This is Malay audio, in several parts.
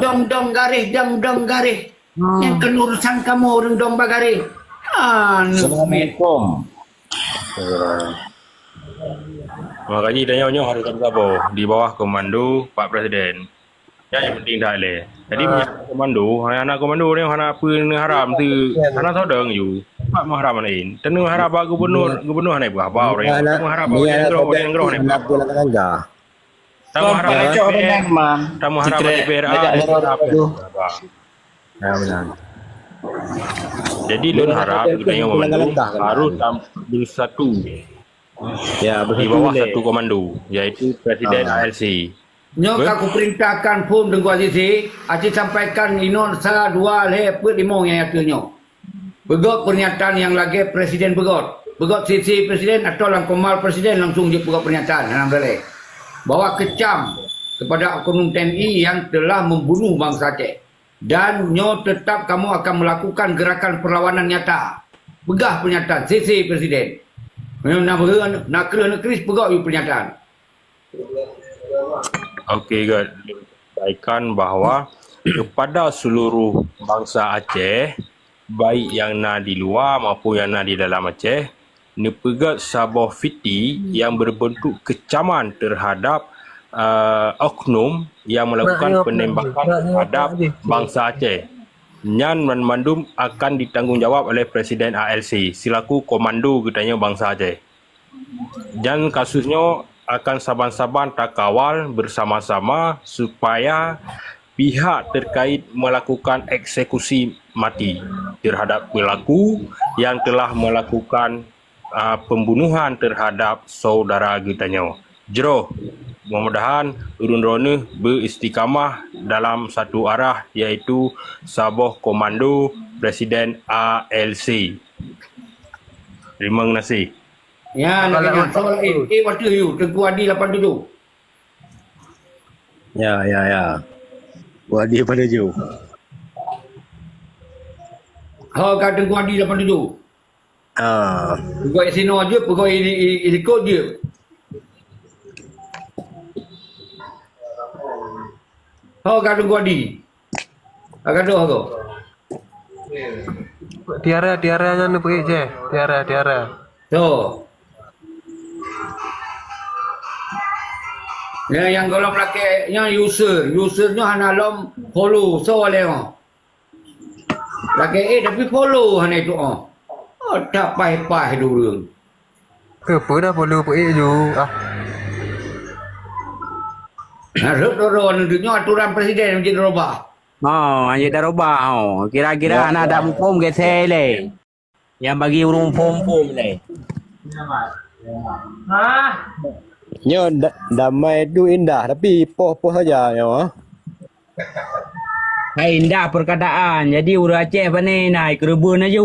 dong garis. Yang kenurusan kamu orang dong bagari. Assalamualaikum. Makanya tanya harus apa di bawah komando Pak Presiden. Yang penting dah le. Jadi komando, anak komando ni anak apa ni haram tu, anak sodong you. Pak mahram lain. Tenu harap gubernur ni buah bau ni. Tenu harap yang groh ni. Tamu harap tamu harap DPR. Ya benar. Jadi lun harap kita komando harus bersatu. Ya, Di bawah satu komando, yaitu Presiden ALC. Nyo aku perintahkan pun dengan Aziz, Aziz sampaikan inon sa dua le put limong yang itu nyo. Begot pernyataan yang lagi Presiden begot. Begot sisi Presiden atau lang komal Presiden langsung je begot pernyataan dalam dalih. Bahwa kecam kepada oknum TNI yang telah membunuh bangsa Aceh. Dan nyo tetap kamu akan melakukan gerakan perlawanan nyata. Begah pernyataan sisi Presiden. Nak kena keris begot you pernyataan. Okey, good. Sampaikan bahawa kepada seluruh bangsa Aceh, baik yang nak di luar maupun yang nak di dalam Aceh, nepegat sabah fiti yang berbentuk kecaman terhadap oknum yang melakukan penembakan terhadap bangsa Aceh. Nyan memandum akan ditanggungjawab oleh Presiden ALC selaku komando katanya bangsa Aceh. Dan kasusnya akan saban-saban tak kawal bersama-sama supaya pihak terkait melakukan eksekusi mati terhadap pelaku yang telah melakukan pembunuhan terhadap saudara kitanya. Jero, mudah-mudahan urun rona beristiqamah dalam satu arah iaitu Sabah Komando Presiden ALC. Terima kasih. Ya, nak ingat soal what do you? Tengku Adi 87. Ya. Buat dia pada jauh. Kat Tengku Adi 87. Pegawai Sino je, pegawai ikut je. Kat Tengku Adi. Agak doh kau. Tiara nya nu pergi je. Tiara. So. Ya, yang kalau pakai yang usernya hanya lom follow so leh. Pakai tapi follow hanya itu tak pai dulu. Apa dah follow pergi je. Dorong aturan presiden menjadi robah. Hanya dah robah. Kira-kira anak dah form ke sele. Yang bagi urung form le. Nyo damai itu indah tapi poh-poh saja nyo. Hai indah perkataan. Jadi urang Aceh pandai naik kerebun aja.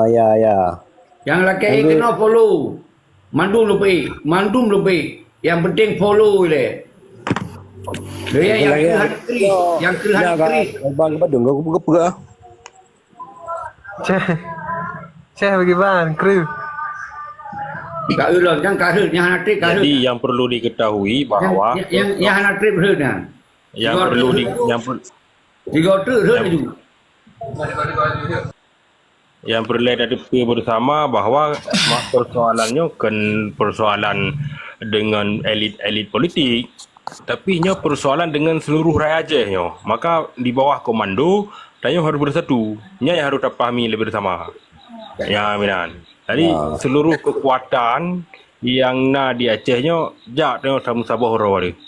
Ya. Yang laki kena follow. Mandum lebih. Yang penting follow le. Dia yang kelihatan kris. Bang ke Badung kau buka. Ceh bagi ban kru. Tak ulang yang kahut yang hana trip kahut. Jadi yang perlu diketahui bahawa yang hana trip hut kan. Tiga trip hut tu. Yang perlu dihadapi bersama bahawa persoalannya kan persoalan dengan elit-elit politik, tapi nya persoalan dengan seluruh rakyat Aceh nyo. Maka di bawah komando tanya harus bersatu. Nya yang harus terpahami lebih bersama. Ya minan. Jadi seluruh kekuatan yang nak di Aceh nyo jak tengok tamu Sabah orang dia.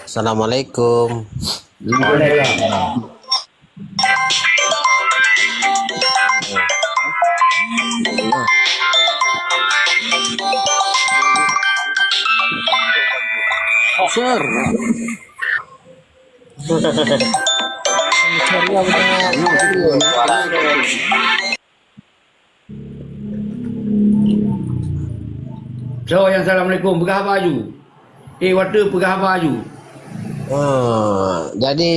Assalamualaikum. Sir. So yang Assalamualaikum pegah baju. Water pegah baju. Jadi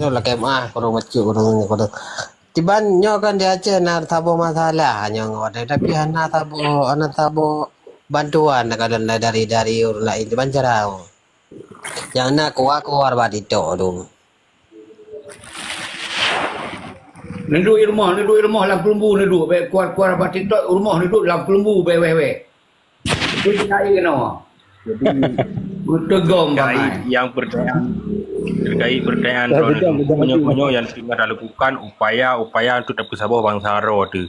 no lah kemah korang macam korang tiban nyo kan dia Aceh nak tabo masalah nyo ngode tapi anak tabo bantuan nak dari orang lain tiban cara. Yang nak keluar badi tok tu. Neduk rumah dalam kelembu neduk. Baik kuat abang TikTok rumah neduk dalam kelembu baik. Itu saya kena. Tegom bangai. Yang terkait pertanyaan konyo yang tengah dilakukan upaya untuk tapi sabah bangsa ro tu.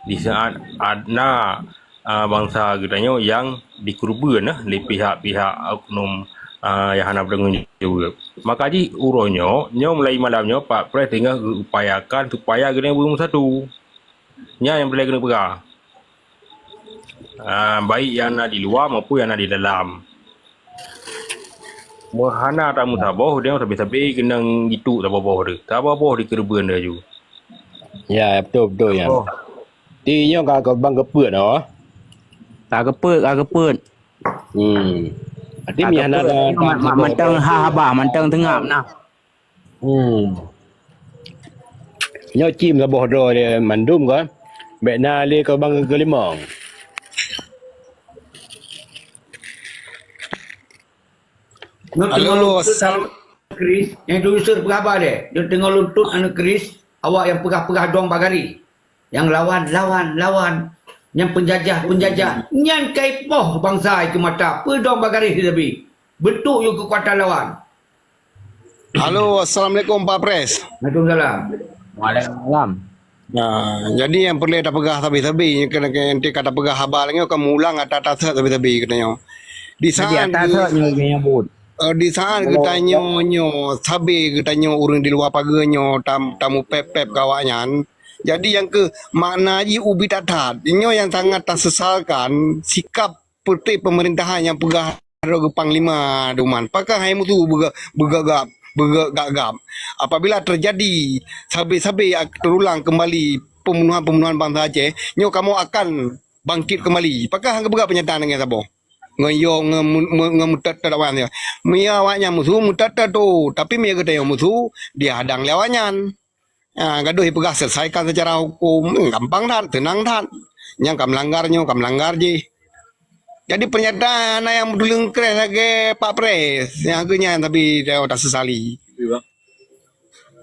Di saat ada bangsa gedanyo yang dikurban oleh pihak-pihak oknum yang hendak berdengung juga. Maka ji uronyo mulai malamnya Pak Pres tengah upayakan supaya gedanyo belum satu. Nya yang boleh kena pegang. Baik yang ada di luar maupun yang ada di dalam. Mohana tamu saboh dia sampai kena gitu saboh dia. Saboh di kerban dia juga. Ya, betul ya. Ti nyo kagak bang keput oh. Tak keput. Ati mi ana manteng habah manteng tengah nah. Nyo chim saboh do dia mandum ko. Bek na le ko bang kelimong. Halo, Chris, yang tu user pengabar dia. Dia tengah luntut anak Chris, awak yang pegah-pegah dong bagari. Yang lawan. Yang penjajah. Yang kaipoh bangsa ke mata. Pedong bagari tapi. Bentuk you kekuatan lawan. Halo, Assalamualaikum Pak Pres. Waalaikumsalam. Waalaikumsalam. Nah, jadi yang perlu tak pegah tabi-tabi, kena nanti kata pegah habal ni akan mulang atas tabi-tabi katanya. Di Jadi saat atas nyo bud. di saat kita nyo sabi kita nyo urang di luar pagarnya tamu pep kawanyan. Jadi yang ke makna ji ubi tatat. Nyo yang sangat tak sesalkan sikap putih pemerintahan yang pegah ke Panglima Duman. Pakah hai mutu begagap. Apabila terjadi sabi-sabi terulang kembali pembunuhan bangsa Aceh, nyo kamu akan bangkit kembali. Pakah hang begak pernyataan dengan sabo? Ngoyo ngemutat lawan dia. Mia awaknya musuh mutat tu, tapi mia kata yang musuh dia hadang lawannya. Gaduh pegah selesaikan secara hukum, gampang dah, tenang dah. Yang kam langgar je. Jadi pernyataan yang dulu keren lagi Pak Pres, yang akhirnya tapi dia tak sesali.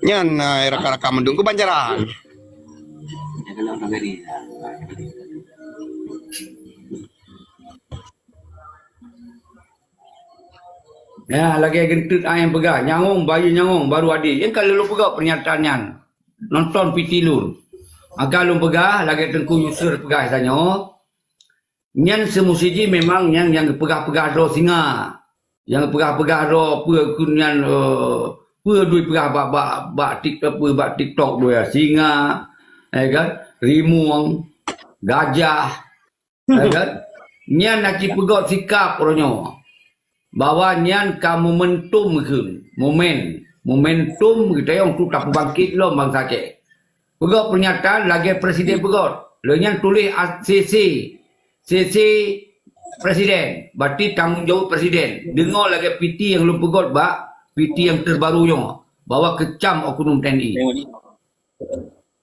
Yang raka-raka mendung kebanjaran. Ya, lagi gentut ayam pegah. Bayi nyangong baru adik. Yang kalau lu pegah pernyataannya. Nonton PT Lur. Agak lu pegah, lagi tengku user pegah tanya. Yang semusiji memang yang pegah-pegah do singa. Yang pegah-pegah do kunyan duit pegah bak TikTok do ya singa. Kan? Rimuang, gajah. Kan? Nyan nak pegot sikap orangnya. Bahawa nyan ka momentum ke momentum kita yang tu tak bangkit lo bangsa Aceh. Pegot pernyataan lagi presiden pegot. Lo nyan tulis CC presiden. Berarti tanggungjawab presiden. Dengar lagi PT yang lu pegot PT yang terbarunya bahawa kecam oknum TNI.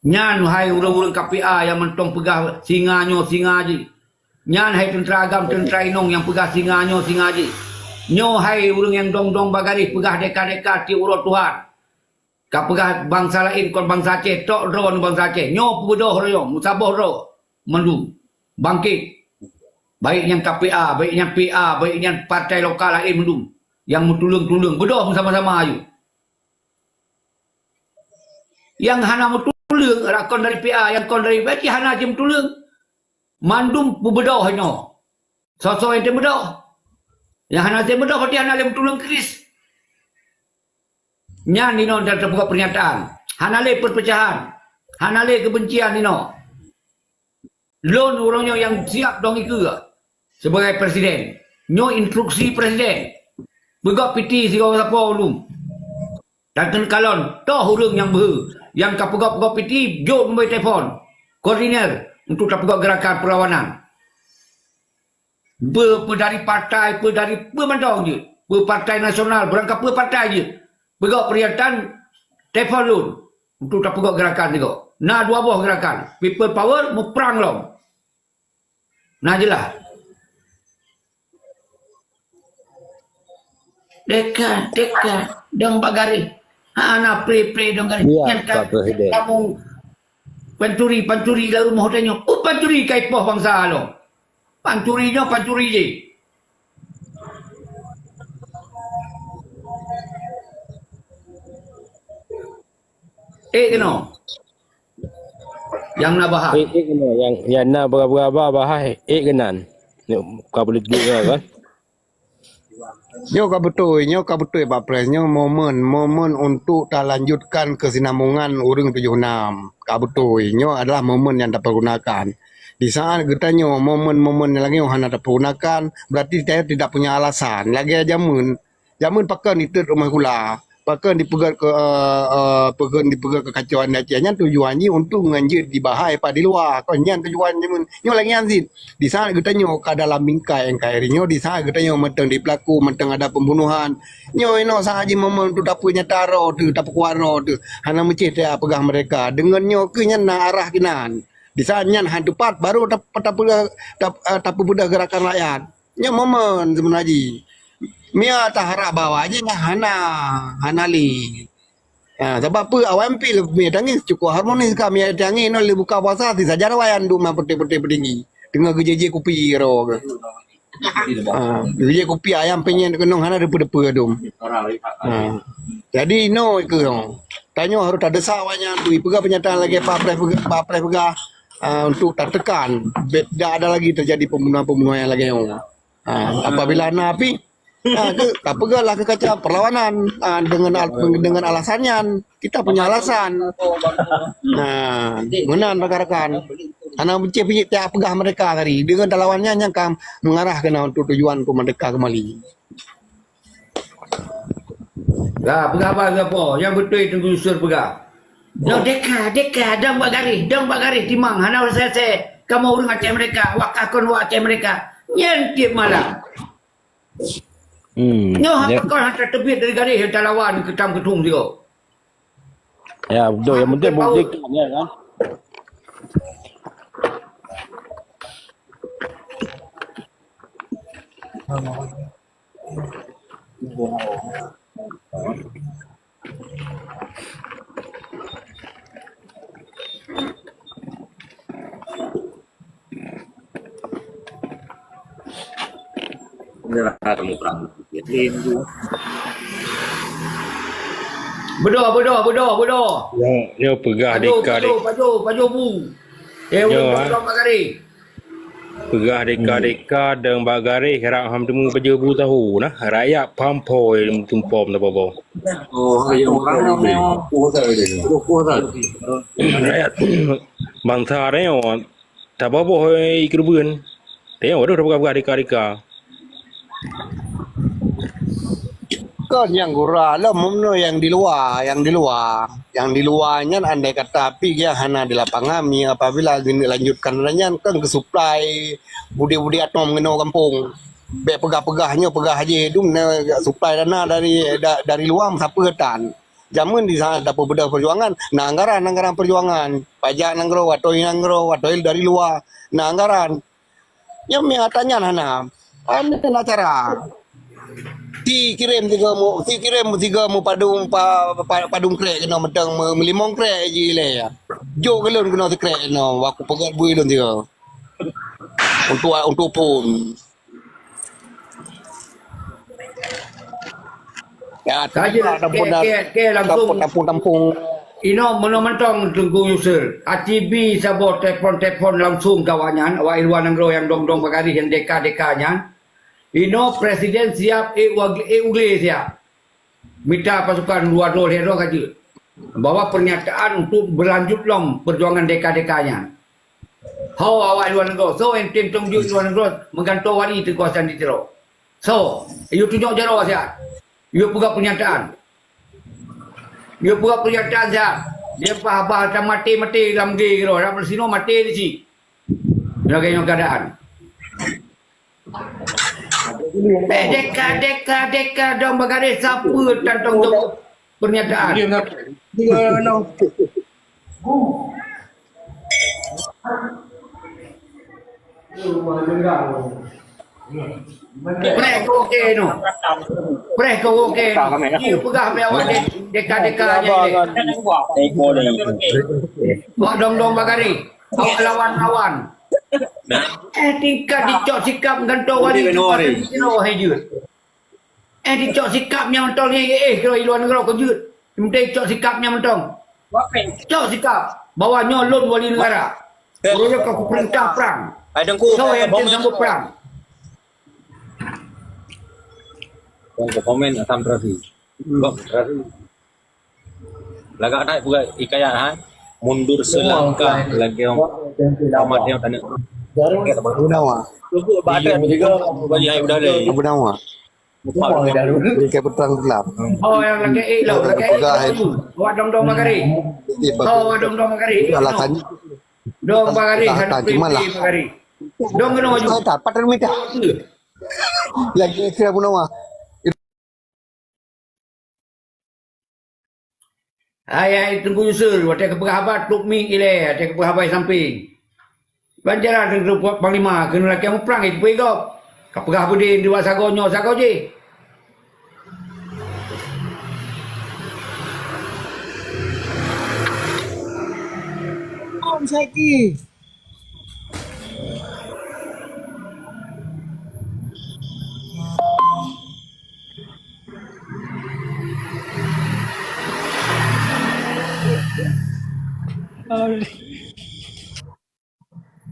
Nyan hai urang-urang KPA yang mentong pegah singa je. Nyan hai tentera agam tentera inong yang pegah singa je. Nyo hai urang yang dong-dong bagari pegah deka-deka ti urut Tuhan. Ka pegah bangsa lain kon bangsa Aceh tok ro bangsa Aceh. Nyo pedoh ro musabah ro mendung. Bangkit. Baik yang KPA, baik yang PA, baik yang partai lokal lain mendung. Yang mentulung-tulung bedoh bersama-sama ayu. Yang hana mentulung rakon dari PA, yang kon dari bagi hana je mentulung. Mandum bedoh hanya. Sosok yang bedoh. Yang hana saya bedah pati hana le mentulung keris. Nyan nino dan terbuka pernyataan. Hana le perpecahan. Hana le kebencian nino. Lon orangnya yang siap dong itu sebagai presiden. Nyo instruksi presiden. Begak piti si kau apa ulum. Dan kalon toh urang yang yang kapegak piti jom nombor telefon. Koordinir untuk kapegak gerakan perlawanan. Dari partai, dari pemandang je. Partai nasional, berangkat partai je. Begak pernyataan telefon lun. Untuk tak pegak gerakan juga. Nah dua buah gerakan. People power, mu perang long. Nah jelas. dekat dong bagari. Ana pre dong gari. Ya, Yang Pak Presiden. kamu pancuri la rumah hotelnya. Oh pancuri kai poh bangsa lo. Pancuri je. Kena. Yang nak bahas. Kena yang na berapa bahai kenan. Ni ka politik kan. Nyo ka betul Pak Pres. Nyo momen untuk tak lanjutkan kesinambungan urang 76. Ka betul. Nyo adalah momen yang dapat gunakan. Di saat kita nyo momen-momen yang lagi yang dapat gunakan, berarti saya tidak punya alasan. Lagi jamun pakai itu rumah kula. Pakai dipegat ke kekacauan Acehnya tujuannya untuk nganjir di bahai pak di luar. Kau nyan tujuan jamun. Nyo lagi anzin. Di saat kita nyo ke dalam bingkai NKRI nyo, di saat kita nyo mentang di pelaku, mentang ada pembunuhan. Nyo sahaja momen tu dapurnya taro tu, dapur kuaro tu. Hana mencih dia pegah mereka. Dengan nyo ke nyan na arah kinan. Di saat nyan hantu pat baru tapu budak gerakan rakyat. Nyo momen sebenarnya. Mia tak harap bawa aja hana li. Ya, sebab apa awam pil mia tangi cukup harmonis kami tangi no le buka puasa ti saja wayan du ma pete pedingi. Dengan gejeje kopi ro. Gejeje kopi ayam penyen kenong hana depe dum. Jadi no ke tanyo harus tak desak wanya tu pegah penyataan lagi Pak Pres pegah untuk tak tekan. Tak ada lagi terjadi pembunuhan yang lagi yang. Apabila napi tak pegahlah kekacauan perlawanan dengan alasannya kita punya alasan. Nah, benar rekan-rekan. Anak benci tiap pegah mereka tadi dengan lawannya yang kam mengarah ke untuk tujuan untuk merdeka kembali. Lah, pegah apa? Yang betul itu unsur pegah. No deka dong bagari timang hana saya kamu urang Aceh mereka wakakon wa Aceh mereka nyentip malah. Nyo kau hantar tebit dari garis lawan ketam ketung juga. Ya betul yang penting buktikan ya kan. Bodoh. Nyo pegah deka Paju bu. Orang bagari. Pegah deka dan bagari harap ham temu pejabu tahu nah rakyat pampoi tumpom na babo. Rakyat bangsa reo tak babo hoi kerubuan. Tengok ada pegah deka. Kan yang gura lah memno yang di luarnya andai kata api ya hana di lapangan mi apabila dilanjutkan lanyan kan ke supply budi atom ngeno kampung be pegah-pegahnya pegah aja dum supply dana dari luar siapa ketan jamun di sana dapur bedah perjuangan nah anggaran perjuangan pajak nanggro atau dari luar nah anggaran yang tanya hana ana cara kirim tiga mu padung krek kena medang melimong krek je le ya. Jo kelon kena krek no aku pegat bui don tiga. Untuk pun. Ya, langsung tampung. Ino menomantong tunggu user. ATB sabot telefon langsung kawanyan. Awak Irwan Anggro yang dong bagari yang deka-dekanya. Ino presiden siap ugle siap. Minta pasukan 2 hero kaji. Bawa pernyataan untuk berlanjut long perjuangan deka-dekanya. How awak Irwan Anggro. So enten tunggu Irwan Anggro menggantung wali itu kuasaan di tero. So, you tunjuk jaro siap. You buka pernyataan. Siap. Dia apa mati dalam gay kiro. Dalam sino mati di si. Lagi keadaan. Deka dong bagari siapa tentang pernyataan. Preh kau okey no. Preh kau okey. Dia pegah me awak deka-deka aja ni. Buat dong-dong bagari. Awak lawan-lawan. Tingkat dicok sikap gantung wali. Kino haju. Dicok sikapnya mentong ni kalau luar negara kau jut. Penting cok sikapnya mentong. Cok sikap. Bawa nyolon wali negara. Kalau kau perintah perang. Kau yang sambut perang. Komen asam terasi. Terasi. Lagak naik juga ikayat ha. Mundur selangkah lagi orang amat yang tanya. Benawa. Badan juga bagi hai udah deh. Benawa. Ini petang gelap. Oh yang lagi lo lagi. Buat dong-dong bagari. Oh dong-dong bagari. Alasan Dong bagari. cuma lah. Dong kena maju. Saya tak patut minta. Lagi kira Benawa. Ayah tunggu usul, wadah ke penghabat tuk mi ile, wadah ke penghabat samping. Banjaran dengan buat panglima, kena laki yang perang itu pergi kau. Kau penghabat di dua sagonyo, sago je. Om Saiki.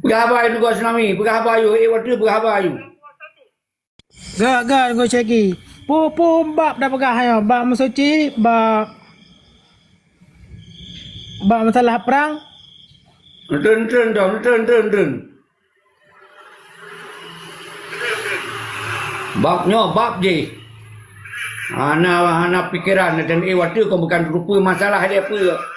Penghabat itu kau tsunami, penghabat you, wadah penghabat you. Gak go Saiki. Po bab dah pegah ayo, bab mensuci, bab masalah perang. Turun. Bab je. Ana pikiran dan wadah kau bukan rupa masalah dia apa.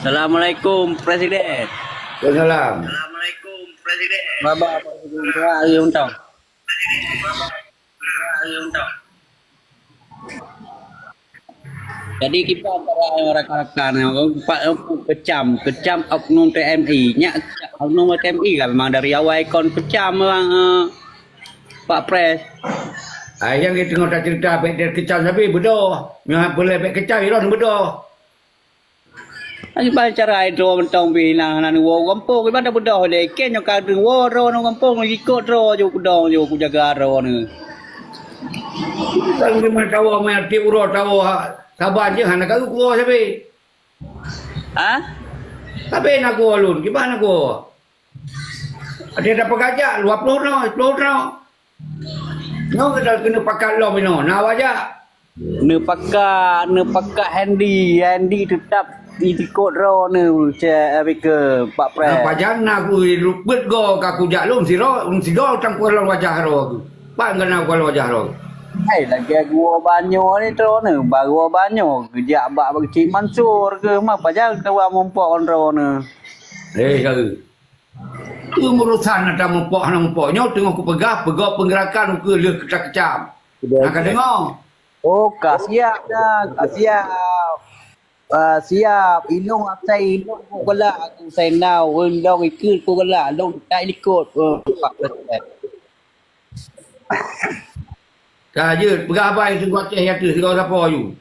Assalamualaikum Presiden. Salam. Baba ayo untang. Jadi kita antara rakan-rakan kecam oknum TNI nya oknum TNI kan memang dari awal ikon kecam memang Pak Pres. Yang kita tengok tak cerita baik dia kecam tapi bedoh. Yang boleh baik kecam iron bedoh. Ani cara itu mentong bina nan wo kampung mana bedoh le ken yang kadang wo ro no kampung ikut ro jo kudong jo ku jaga ro ni. Tang di mana tahu mai ti uro tahu sabar je hana kau kuo sabe. Ha? Sabe nak kuo lun, gimana kuo? Ada dapat gajah, 20 no. No kita kena pakai lo bino, nawa aja. Ne pakak handy tetap ikut ro ne ke Pak Pres. Apa jangan aku luput go kaku jalum si do tang kuo wajah ro. Pak ngana kuo wajah ro. Hai lagi gua banyo ni tu ne, baru banyo kerja bak Cik Mansur ke mak pajak tawa mompok on ro ne. Kau. Tu urusan ada mompoknya tengok aku pegah penggerakan ke le kecam. Nak dengar. Oh, siap dah, siap. Ilung asai ilung ku kala aku sai nau, undang ikut ku kala, long tak ikut. Pak Presiden. Kaje pegawai tengok Aceh yang tu segala siapa you.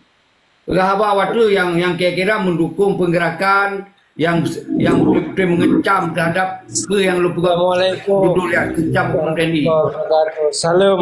Pegawai waktu yang kira-kira mendukung penggerakan yang betul-betul mengecam terhadap ke yang lu pegawai duduk lihat kecam TNI. Salam.